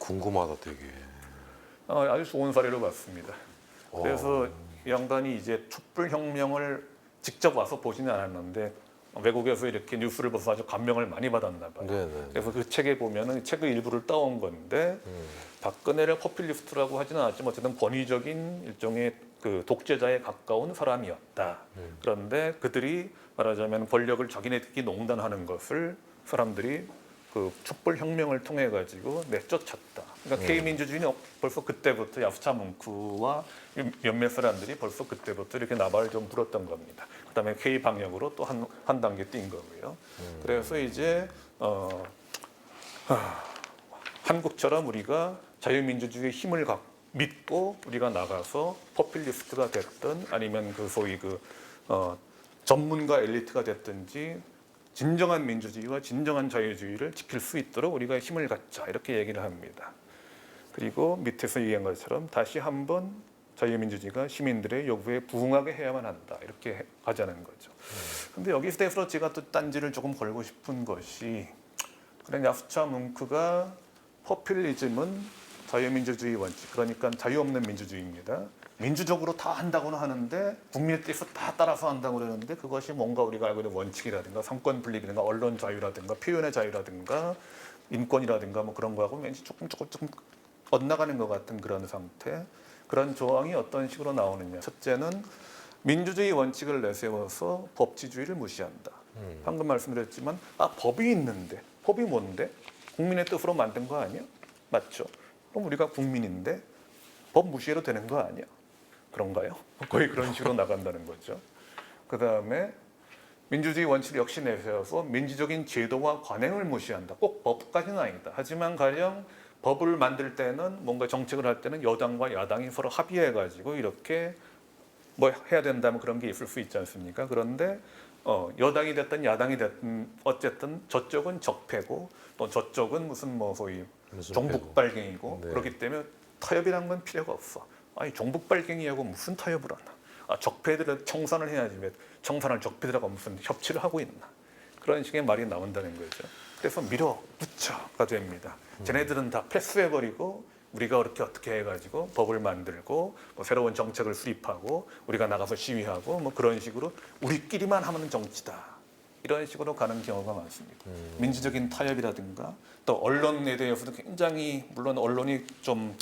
궁금하다 되게. 아주 좋은 사례로 봤습니다. 그래서 이 양반이 이제 촛불혁명을 직접 와서 보지는 않았는데 외국에서 이렇게 뉴스를 봐서 아주 감명을 많이 받았나 봐요. 네네. 그래서 그 책에 보면은 책의 일부를 따온 건데 박근혜를 포퓰리스트라고 하지는 않았지만 어쨌든 권위적인 일종의 그 독재자에 가까운 사람이었다. 그런데 그들이 말하자면 권력을 자기네들끼리 농단하는 것을 사람들이 그 촛불혁명을 통해 가지고 내쫓았다. 그러니까 K민주주의는 벌써 그때부터 야수차 뭉크와 몇몇 사람들이 벌써 그때부터 이렇게 나발을 좀 불었던 겁니다. 그다음에 K 방역으로 또 한 단계 뛴 거고요. 그래서 이제 한국처럼 우리가 자유민주주의의 힘을 믿고 우리가 나가서 포퓰리스트가 됐든 아니면 그 소위 전문가 엘리트가 됐든지 진정한 민주주의와 진정한 자유주의를 지킬 수 있도록 우리가 힘을 갖자 이렇게 얘기를 합니다. 그리고 밑에서 얘기한 것처럼 다시 한번 자유민주주의가 시민들의 요구에 부응하게 해야만 한다 이렇게 하자는 거죠. 근데 여기서 대해서 제가 또 딴지를 조금 걸고 싶은 것이 그런 야수차 뭉크가 포퓰리즘은 자유민주주의 원칙 그러니까 자유 없는 민주주의입니다. 민주적으로 다 한다고는 하는데 국민의 뜻에 다 따라서 한다고 그러는데 그것이 뭔가 우리가 알고 있는 원칙이라든가 삼권 분립이라든가 언론 자유라든가 표현의 자유라든가 인권이라든가 뭐 그런 거하고 왠지 조금 엇나가는 것 같은 그런 상태. 그런 조항이 어떤 식으로 나오느냐. 첫째는 민주주의 원칙을 내세워서 법치주의를 무시한다. 방금 말씀드렸지만 법이 있는데 법이 뭔데? 국민의 뜻으로 만든 거 아니야? 맞죠? 그럼 우리가 국민인데 법 무시해도 되는 거 아니야? 그런가요? 거의 그런 식으로 나간다는 거죠. 그 다음에 민주주의 원칙을 역시 내세워서 민주적인 제도와 관행을 무시한다. 꼭 법까지는 아니다. 하지만 가령 법을 만들 때는 뭔가 정책을 할 때는 여당과 야당이 서로 합의해가지고 이렇게 뭐 해야 된다면 그런 게 있을 수 있지 않습니까? 그런데 여당이 됐든 야당이 됐든 어쨌든 저쪽은 적폐고 또 저쪽은 무슨 뭐 소위 종북발갱이고 네. 그렇기 때문에 타협이란 건 필요가 없어. 아니 종북발갱이하고 무슨 타협을 하나? 적폐들은 청산을 해야지 왜 청산을 적폐들하고 무슨 협치를 하고 있나? 그런 식의 말이 나온다는 거죠. 그래서 밀어붙여가 됩니다. 쟤네들은 다 패스해버리고 우리가 그렇게 어떻게 해가지고 법을 만들고 뭐 새로운 정책을 수립하고 우리가 나가서 시위하고 뭐 그런 식으로 우리끼리만 하면 정치다. 이런 식으로 가는 경우가 많습니다. 민주적인 타협이라든가 또 언론에 대해서도 굉장히 물론 언론이 좀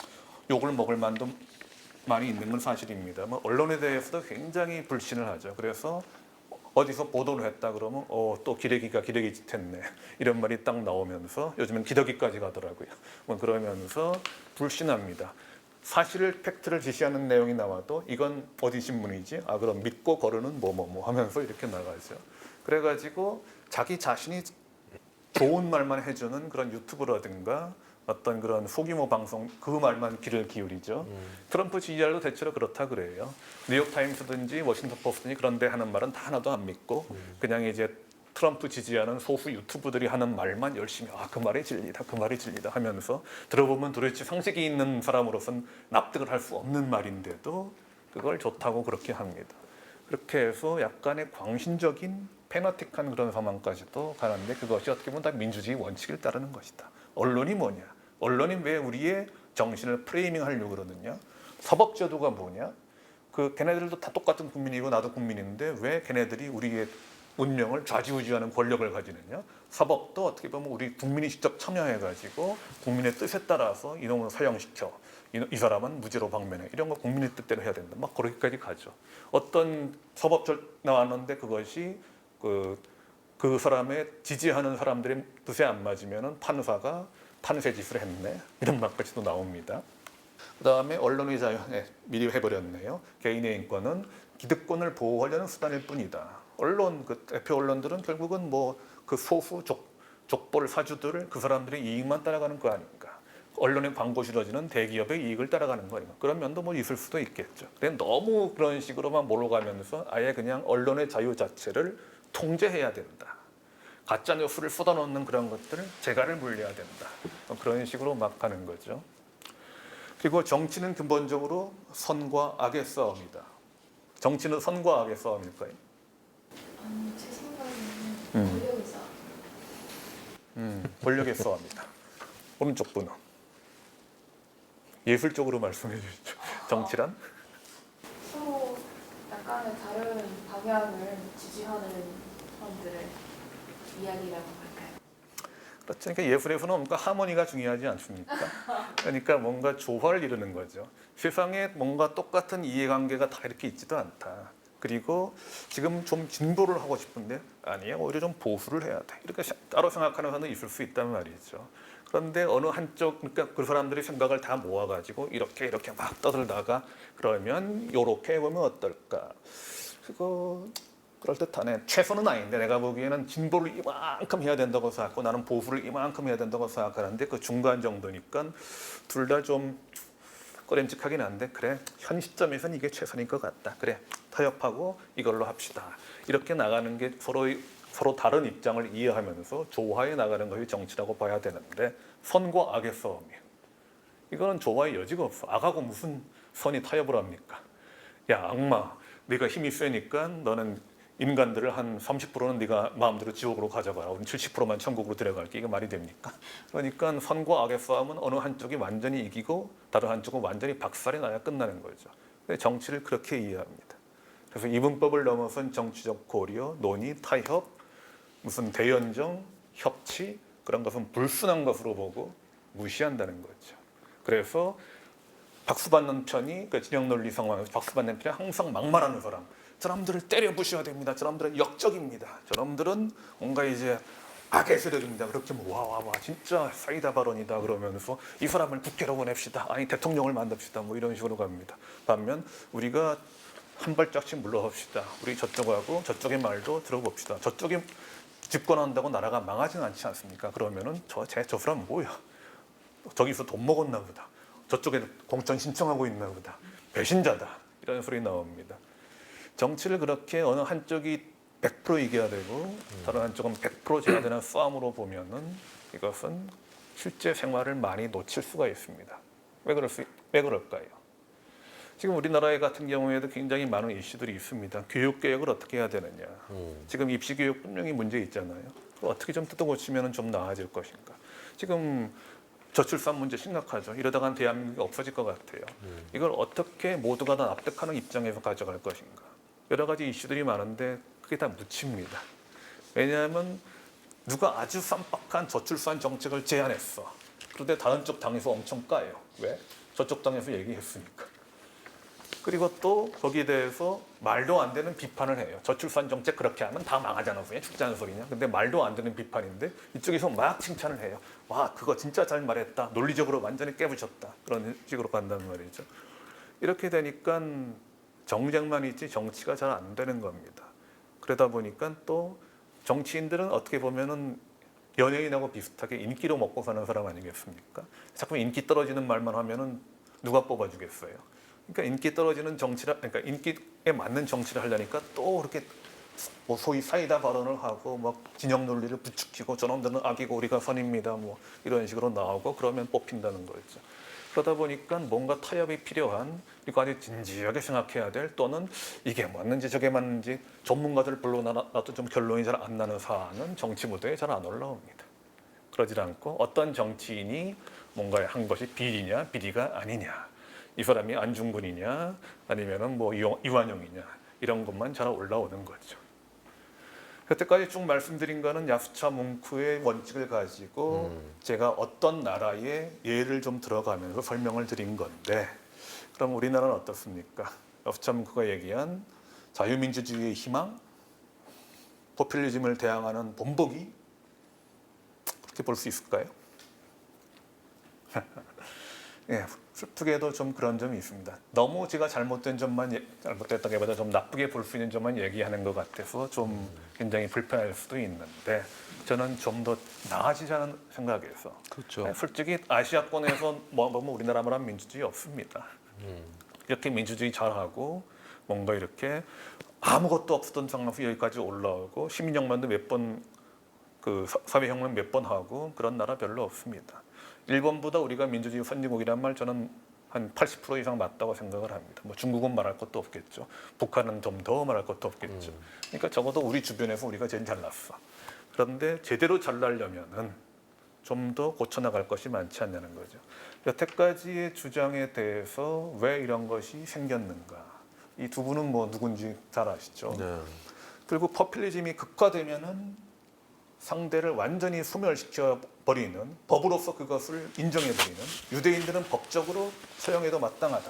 욕을 먹을 만도 많이 있는 건 사실입니다. 뭐 언론에 대해서도 굉장히 불신을 하죠. 그래서 어디서 보도를 했다 그러면 또 기레기가 기레기 짓했네 이런 말이 딱 나오면서 요즘엔 기더기까지 가더라고요. 뭐 그러면서 불신합니다. 사실 팩트를 제시하는 내용이 나와도 이건 어디 신문이지? 그럼 믿고 거르는 뭐뭐뭐 하면서 이렇게 나가죠. 그래가지고 자기 자신이 좋은 말만 해주는 그런 유튜브라든가 어떤 그런 소규모 방송 그 말만 귀를 기울이죠. 트럼프 지지자들도 대체로 그렇다 그래요. 뉴욕타임스든지 워싱턴 포스트든지 그런 데 하는 말은 다 하나도 안 믿고 그냥 이제 트럼프 지지하는 소수 유튜브들이 하는 말만 열심히 그 말이 진리다 그 말이 진리다 하면서 들어보면 도대체 상식이 있는 사람으로서는 납득을 할 수 없는 말인데도 그걸 좋다고 그렇게 합니다. 그렇게 해서 약간의 광신적인 페나틱한 그런 상황까지도 가는데 그것이 어떻게 보면 다 민주주의 원칙을 따르는 것이다. 언론이 뭐냐? 언론이 왜 우리의 정신을 프레이밍하려고 그러느냐? 사법제도가 뭐냐? 걔네들도 다 똑같은 국민이고 나도 국민인데 왜 걔네들이 우리의 운명을 좌지우지하는 권력을 가지느냐? 사법도 어떻게 보면 우리 국민이 직접 참여해가지고 국민의 뜻에 따라서 이놈을 사형시켜. 이 사람은 무죄로 방면해. 이런 거 국민의 뜻대로 해야 된다. 막 그렇게까지 가죠. 어떤 사법절 나왔는데 그것이 그 사람의 지지하는 사람들의 뜻에 안 맞으면은 판사가 판세 짓을 했네. 이런 말까지도 나옵니다. 그다음에 언론의 자유에 미리 해버렸네요. 개인의 인권은 기득권을 보호하려는 수단일 뿐이다. 언론 대표 언론들은 결국은 뭐 그 소수 족벌 사주들 그 사람들의 이익만 따라가는 거 아닌가. 언론의 광고 실어지는 대기업의 이익을 따라가는 거 아닌가. 그런 면도 뭐 있을 수도 있겠죠. 근데 너무 그런 식으로만 몰아가면서 아예 그냥 언론의 자유 자체를 통제해야 된다. 가짜 뉴스를 쏟아놓는 그런 것들을 재갈을 물려야 된다. 그런 식으로 막 가는 거죠. 그리고 정치는 근본적으로 선과 악의 싸움이다. 정치는 선과 악의 싸움일까요? 제 생각에는 권력의 싸움. 권력의 싸움이다. 오른쪽 분은 예술적으로 말씀해 주시죠. 정치란? 서로 약간의 다른 방향을 지지하는 사람들의 이야기라고 할까요? 그렇죠. 그러니까 예술에서는 뭔가 하모니가 중요하지 않습니까? 그러니까 뭔가 조화를 이루는 거죠. 세상에 뭔가 똑같은 이해관계가 다 이렇게 있지도 않다. 그리고 지금 좀 진보를 하고 싶은데 아니야, 오히려 좀 보수를 해야 돼. 이렇게 따로 생각하는 사람도 있을 수 있단 말이죠. 그런데 어느 한쪽, 그러니까 그 사람들이 생각을 다 모아가지고 이렇게 막 떠들다가 그러면 요렇게 해보면 어떨까? 그럴듯하네. 최선은 아닌데 내가 보기에는 진보를 이만큼 해야 된다고 생각하고 나는 보수를 이만큼 해야 된다고 생각하는데 그 중간 정도니까 둘 다 좀 꺼림칙하긴 한데 그래, 현 시점에서는 이게 최선인 것 같다. 그래, 타협하고 이걸로 합시다. 이렇게 나가는 게 서로 다른 입장을 이해하면서 조화해 나가는 것이 정치라고 봐야 되는데 선과 악의 싸움이에요. 이거는 조화의 여지가 없어. 악하고 무슨 선이 타협을 합니까? 야 악마, 네가 힘이 세니까 너는 인간들을 한 30%는 네가 마음대로 지옥으로 가져가라. 우린 70%만 천국으로 데려갈게. 이게 말이 됩니까? 그러니까 선과 악의 싸움은 어느 한쪽이 완전히 이기고 다른 한쪽은 완전히 박살이 나야 끝나는 거죠. 정치를 그렇게 이해합니다. 그래서 이분법을 넘어선 정치적 고려, 논의, 타협, 무슨 대연정, 협치 그런 것은 불순한 것으로 보고 무시한다는 거죠. 그래서 박수받는 편이 그 진영 논리 상황에서 박수받는 편이 항상 막말하는 사람. 저놈들을 때려 부셔야 됩니다. 저놈들은 역적입니다. 저놈들은 뭔가 이제 악의 세력입니다. 그렇게 와 진짜 사이다 발언이다 그러면서 이 사람을 국회로 보냅시다. 아니 대통령을 만듭시다. 뭐 이런 식으로 갑니다. 반면 우리가 한 발짝씩 물러섭시다. 우리 저쪽하고 저쪽의 말도 들어봅시다. 저쪽이 집권한다고 나라가 망하지는 않지 않습니까? 그러면은 저 사람 뭐야? 저기서 돈 먹었나 보다. 저쪽에 공천 신청하고 있나 보다. 배신자다. 이런 소리 나옵니다. 정치를 그렇게 어느 한쪽이 100% 이겨야 되고 다른 한쪽은 100% 져야 되는 싸움으로 보면은 이것은 실제 생활을 많이 놓칠 수가 있습니다. 왜 그럴까요? 지금 우리나라의 같은 경우에도 굉장히 많은 이슈들이 있습니다. 교육 개혁을 어떻게 해야 되느냐. 지금 입시 교육 분명히 문제 있잖아요. 어떻게 좀 뜯어고치면 좀 나아질 것인가. 지금 저출산 문제 심각하죠. 이러다간 대한민국이 없어질 것 같아요. 이걸 어떻게 모두가 다 납득하는 입장에서 가져갈 것인가. 여러 가지 이슈들이 많은데 그게 다 묻힙니다. 왜냐하면 누가 아주 쌈박한 저출산 정책을 제안했어. 그런데 다른 쪽 당에서 엄청 까요. 왜? 저쪽 당에서 얘기했으니까. 그리고 또 거기에 대해서 말도 안 되는 비판을 해요. 저출산 정책 그렇게 하면 다 망하잖아. 그냥 죽자는 소리냐. 근데 말도 안 되는 비판인데 이쪽에서 막 칭찬을 해요. 와 그거 진짜 잘 말했다. 논리적으로 완전히 깨부셨다. 그런 식으로 간단 말이죠. 이렇게 되니까 정쟁만 있지 정치가 잘 안 되는 겁니다. 그러다 보니까 또 정치인들은 어떻게 보면은 연예인하고 비슷하게 인기로 먹고 사는 사람 아니겠습니까? 자꾸 인기 떨어지는 말만 하면은 누가 뽑아주겠어요? 그러니까 인기 떨어지는 정치라, 그러니까 인기에 맞는 정치를 하려니까 또 그렇게 뭐 소위 사이다 발언을 하고 막 진영 논리를 부추기고 저놈들은 악이고 우리가 선입니다. 뭐 이런 식으로 나오고 그러면 뽑힌다는 거죠. 그러다 보니까 뭔가 타협이 필요한 그리고 아주 진지하게 생각해야 될 또는 이게 맞는지 저게 맞는지 전문가들 불러놔도 좀 결론이 잘 안 나는 사안은 정치 무대에 잘 안 올라옵니다. 그러질 않고 어떤 정치인이 뭔가 한 것이 비리냐 비리가 아니냐 이 사람이 안중근이냐 아니면은 뭐 이완용이냐 이런 것만 잘 올라오는 거죠. 여태까지 쭉 말씀드린 거는 야수차 뭉크의 원칙을 가지고 제가 어떤 나라의 예를 좀 들어가면서 설명을 드린 건데 그럼 우리나라는 어떻습니까? 야수차 뭉크가 얘기한 자유민주주의의 희망, 포퓰리즘을 대항하는 본보기 그렇게 볼 수 있을까요? 예, 슬프게도 좀 그런 점이 있습니다. 너무 제가 잘못됐다기보다 좀 나쁘게 볼 수 있는 점만 얘기하는 것 같아서 좀 굉장히 불편할 수도 있는데 저는 좀 더 나아지자는 생각에서 그렇죠. 솔직히 아시아권에서 뭐 보면 우리나라만 민주주의 없습니다. 이렇게 민주주의 잘하고 뭔가 이렇게 아무것도 없었던 상황에서 여기까지 올라오고 시민혁명도 몇 번 그 사회혁명 몇 번 하고 그런 나라 별로 없습니다. 일본보다 우리가 민주주의 선진국이란 말 저는 한 80% 이상 맞다고 생각을 합니다. 뭐 중국은 말할 것도 없겠죠. 북한은 좀 더 말할 것도 없겠죠. 그러니까 적어도 우리 주변에서 우리가 제일 잘났어. 그런데 제대로 잘나려면은 좀 더 고쳐나갈 것이 많지 않냐는 거죠. 여태까지의 주장에 대해서 왜 이런 것이 생겼는가? 이 두 분은 뭐 누군지 잘 아시죠? 네. 그리고 포퓰리즘이 극화되면은 상대를 완전히 소멸시켜 버리는, 법으로서 그것을 인정해 버리는, 유대인들은 법적으로 처형해도 마땅하다.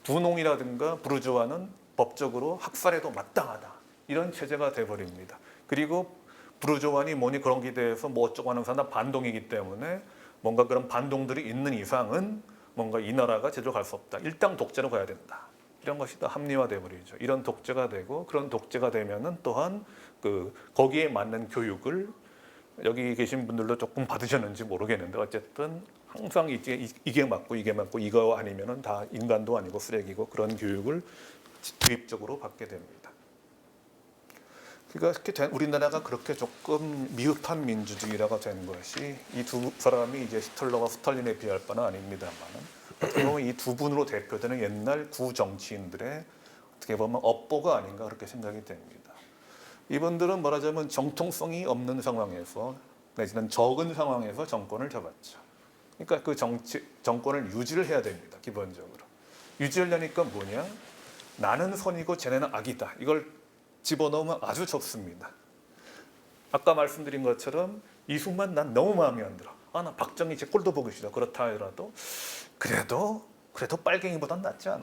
분홍이라든가 부르주아는 법적으로 학살해도 마땅하다. 이런 체제가 돼 버립니다. 그리고 부르주아니 뭐니 그런 게 대해서 뭐 어쩌고 하는 사람 다 반동이기 때문에 뭔가 그런 반동들이 있는 이상은 뭔가 이 나라가 제대로 갈 수 없다. 일당 독재로 가야 된다. 이런 것이 다 합리화돼 버리죠. 이런 독재가 되고, 그런 독재가 되면은 또한 거기에 맞는 교육을 여기 계신 분들도 조금 받으셨는지 모르겠는데 어쨌든 항상 이게 맞고 이거 아니면은 다 인간도 아니고 쓰레기고, 그런 교육을 주입적으로 받게 됩니다. 그러니까 우리나라가 그렇게 조금 미흡한 민주주의라가 된 것이 이 두 사람이 이제 히틀러와 스탈린에 비할 바는 아닙니다만, 이 두 분으로 대표되는 옛날 구정치인들의 어떻게 보면 업보가 아닌가 그렇게 생각이 됩니다. 이분들은 말하자면 정통성이 없는 상황에서 내지는 적은 상황에서 정권을 잡았죠. 그러니까 그 정권을 유지를 해야 됩니다. 기본적으로. 유지하려니까 뭐냐? 나는 선이고 쟤네는 악이다. 이걸 집어넣으면 아주 좋습니다. 아까 말씀드린 것처럼 이승만 난 너무 마음에 안 들어. 나 박정희 제 꼴도 보기 싫어. 그렇다 하더라도 그래도 빨갱이보단 낫지 않아.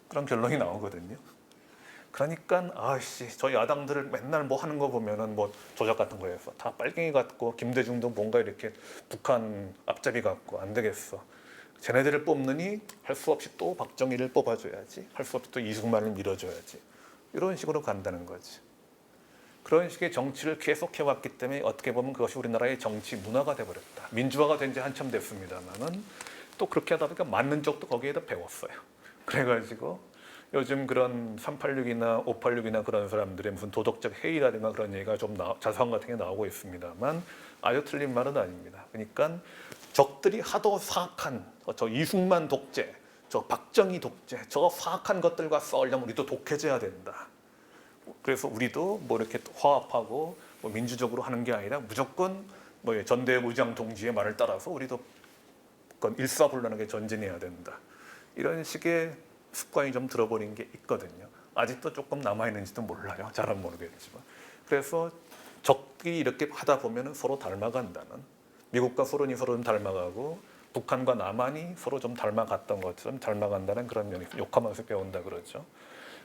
그런 결론이 나오거든요. 그러니까 저 야당들을 맨날 뭐 하는 거 보면은 뭐 조작 같은 거 해서 다 빨갱이 같고, 김대중도 뭔가 이렇게 북한 앞잡이 같고 안 되겠어. 쟤네들을 뽑느니 할 수 없이 또 박정희를 뽑아줘야지. 할 수 없이 또 이승만을 밀어줘야지. 이런 식으로 간다는 거지. 그런 식의 정치를 계속 해왔기 때문에 어떻게 보면 그것이 우리나라의 정치 문화가 돼버렸다. 민주화가 된 지 한참 됐습니다만은 또 그렇게 하다 보니까 맞는 쪽도 거기에다 배웠어요. 그래가지고 요즘 그런 386이나 586이나 그런 사람들의 무슨 도덕적 해이라든가 그런 얘기가 좀 자서전 같은 게 나오고 있습니다만 아주 틀린 말은 아닙니다. 그러니까 적들이 하도 사악한 저 이승만 독재, 저 박정희 독재, 저 사악한 것들과 싸우려면 우리도 독해져야 된다. 그래서 우리도 뭐 이렇게 화합하고 뭐 민주적으로 하는 게 아니라 무조건 뭐 전대무장 동지의 말을 따라서 우리도 그건 일사불란하게 전진해야 된다. 이런 식의 습관이 좀 들어버린 게 있거든요. 아직도 조금 남아있는지도 몰라요. 잘은 모르겠지만. 그래서 적이 이렇게 하다 보면 서로 닮아간다는, 미국과 소련이 서로 좀 닮아가고 북한과 남한이 서로 좀 닮아갔던 것처럼 닮아간다는 그런 면이 욕하면서 배운다 그러죠.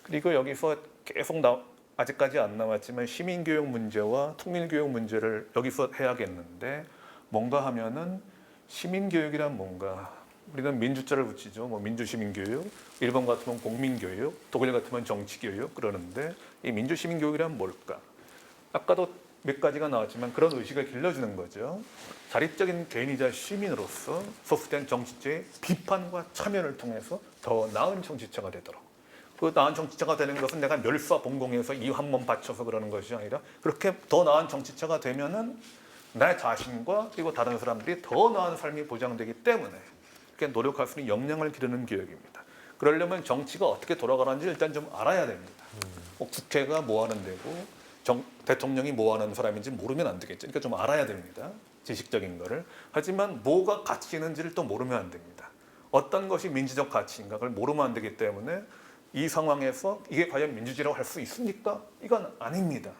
그리고 여기서 계속 아직까지 안 나왔지만 시민교육 문제와 통일교육 문제를 여기서 해야겠는데, 뭔가 하면은 시민교육이란 뭔가, 우리는 민주자를 붙이죠. 뭐 민주시민교육, 일본 같으면 공민교육, 독일 같으면 정치교육 그러는데, 이 민주시민교육이란 뭘까? 아까도 몇 가지가 나왔지만 그런 의식을 길러주는 거죠. 자립적인 개인이자 시민으로서 소수된 정치체의 비판과 참여를 통해서 더 나은 정치체가 되도록. 그 나은 정치체가 되는 것은 내가 멸사봉공해서 이 한 몸 바쳐서 그러는 것이 아니라, 그렇게 더 나은 정치체가 되면은 내 자신과 그리고 다른 사람들이 더 나은 삶이 보장되기 때문에 그렇게 노력할 수 있는 역량을 기르는 교육입니다. 그러려면 정치가 어떻게 돌아가는지 일단 좀 알아야 됩니다. 국회가 뭐 하는 데고 대통령이 뭐 하는 사람인지 모르면 안 되겠죠. 그러니까 좀 알아야 됩니다. 지식적인 거를. 하지만 뭐가 가치 있는지를 또 모르면 안 됩니다. 어떤 것이 민주적 가치인가 그걸 모르면 안 되기 때문에 이 상황에서 이게 과연 민주주의라고 할 수 있습니까? 이건 아닙니다.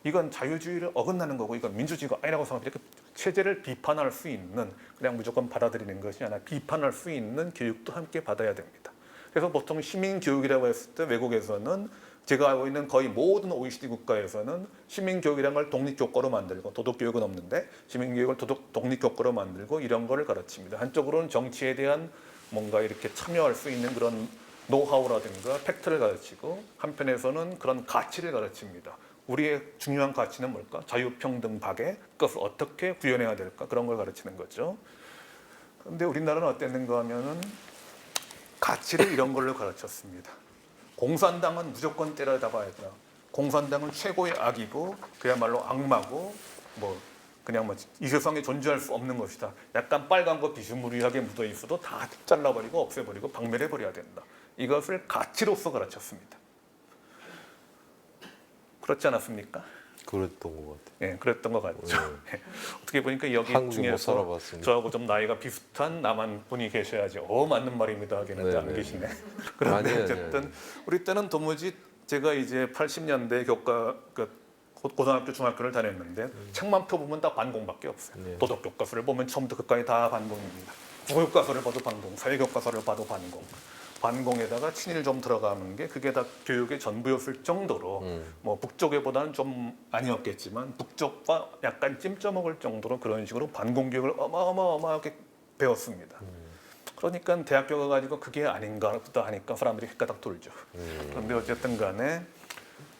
이건 자유주의를 어긋나는 거고 이건 민주주의가 아니라고 생각해요. 체제를 비판할 수 있는, 그냥 무조건 받아들이는 것이 아니라 비판할 수 있는 교육도 함께 받아야 됩니다. 그래서 보통 시민교육이라고 했을 때 외국에서는, 제가 알고 있는 거의 모든 OECD 국가에서는 시민교육이라는 걸 독립교과로 만들고, 도덕교육은 없는데 시민교육을 독립교과로 만들고 이런 거를 가르칩니다. 한쪽으로는 정치에 대한 뭔가 이렇게 참여할 수 있는 그런 노하우라든가 팩트를 가르치고, 한편에서는 그런 가치를 가르칩니다. 우리의 중요한 가치는 뭘까? 자유평등 박애, 그것을 어떻게 구현해야 될까? 그런 걸 가르치는 거죠. 그런데 우리나라는 어땠는가 하면은 가치를 이런 걸로 가르쳤습니다. 공산당은 무조건 때려잡아야 된다. 공산당은 최고의 악이고 그야말로 악마고 뭐 그냥 뭐 이 세상에 존재할 수 없는 것이다. 약간 빨간 거 비스무리하게 묻어 있어도 다 잘라버리고 없애버리고 박멸해버려야 된다. 이것을 가치로서 가르쳤습니다. 그렇지 않았습니까? 그랬던 것 같아요. 예, 그랬던 것 같죠. 어떻게 보니까 여기 한국에 못 중에서 살아봤으니까. 저하고 좀 나이가 비슷한 남한 분이 계셔야지. 맞는 말입니다 하겠는데 안 네네. 계시네. 그런데 아니에요, 어쨌든 아니에요. 우리 때는 도무지 제가 이제 80년대 교과 고등학교 중학교를 다녔는데 책만 펴보면 다 반공밖에 없어요. 네. 도덕 교과서를 보면 처음부터 끝까지 다 반공입니다. 국어 교과서를 봐도 반공, 사회 교과서를 봐도 반공. 반공에다가 친일 좀 들어가는 게 그게 다 교육의 전부였을 정도로 뭐 북쪽에보다는 좀 아니었겠지만 북쪽과 약간 찜쪄먹을 정도로 그런 식으로 반공 교육을 어마어마하게 배웠습니다. 그러니까 대학교 가가지고 그게 아닌가 보다 하니까 사람들이 헷가닥 돌죠. 그런데 어쨌든 간에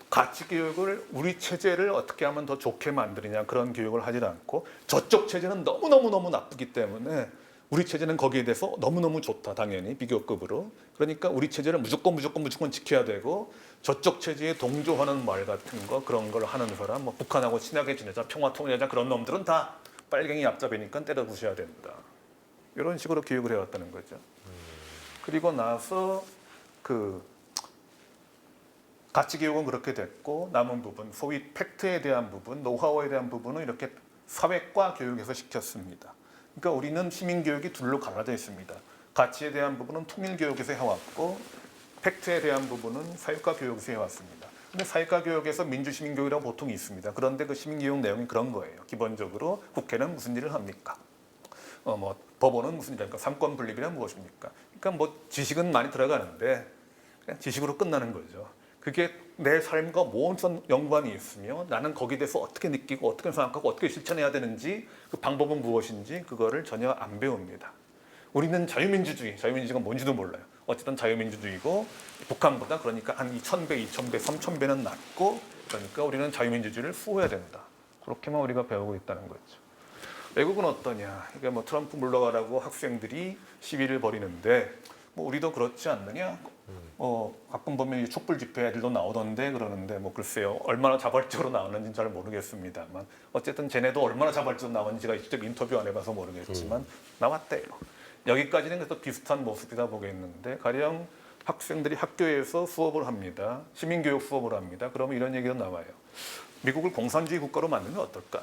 가치 교육을 우리 체제를 어떻게 하면 더 좋게 만드느냐 그런 교육을 하지 않고 저쪽 체제는 너무너무 나쁘기 때문에 우리 체제는 거기에 대해서 너무너무 좋다 당연히 비교급으로. 그러니까 우리 체제를 무조건 지켜야 되고 저쪽 체제에 동조하는 말 같은 거 그런 걸 하는 사람 뭐 북한하고 친하게 지내자 평화 통일하자 그런 놈들은 다 빨갱이 앞잡이니까 때려 부셔야 된다. 이런 식으로 교육을 해왔다는 거죠. 그리고 나서 그 가치 교육은 그렇게 됐고 남은 부분 소위 팩트에 대한 부분 노하우에 대한 부분은 이렇게 사회과 교육에서 시켰습니다. 그러니까 우리는 시민교육이 둘로 갈라져 있습니다. 가치에 대한 부분은 통일교육에서 해왔고 팩트에 대한 부분은 사회과 교육에서 해왔습니다. 근데 사회과 교육에서 민주시민교육이라고 보통 있습니다. 그런데 그 시민교육 내용이 그런 거예요. 기본적으로 국회는 무슨 일을 합니까? 뭐 법원은 무슨 일입니까? 삼권 분립이란 무엇입니까? 그러니까 뭐 지식은 많이 들어가는데 그냥 지식으로 끝나는 거죠. 그게 내 삶과 무슨 연관이 있으며 나는 거기에 대해서 어떻게 느끼고 어떻게 생각하고 어떻게 실천해야 되는지 그 방법은 무엇인지 그거를 전혀 안 배웁니다. 우리는 자유민주주의가 뭔지도 몰라요. 어쨌든 자유민주주의고 북한보다 그러니까 한 2000배, 2000배, 3000배는 낫고 그러니까 우리는 자유민주주의를 수호해야 된다. 그렇게만 우리가 배우고 있다는 거죠. 외국은 어떠냐? 이게 뭐 트럼프 물러가라고 학생들이 시위를 벌이는데 뭐 우리도 그렇지 않느냐? 가끔 보면 이 촛불 집회 애들도 나오던데 그러는데 뭐 글쎄요 얼마나 자발적으로 나오는지는 잘 모르겠습니다만 어쨌든 쟤네도 얼마나 자발적으로 나오는지가 직접 인터뷰 안 해봐서 모르겠지만 나왔대요. 여기까지는 그래서 비슷한 모습이다 보겠는데 가령 학생들이 학교에서 수업을 합니다. 시민교육 수업을 합니다. 그러면 이런 얘기가 나와요. 미국을 공산주의 국가로 만들면 어떨까?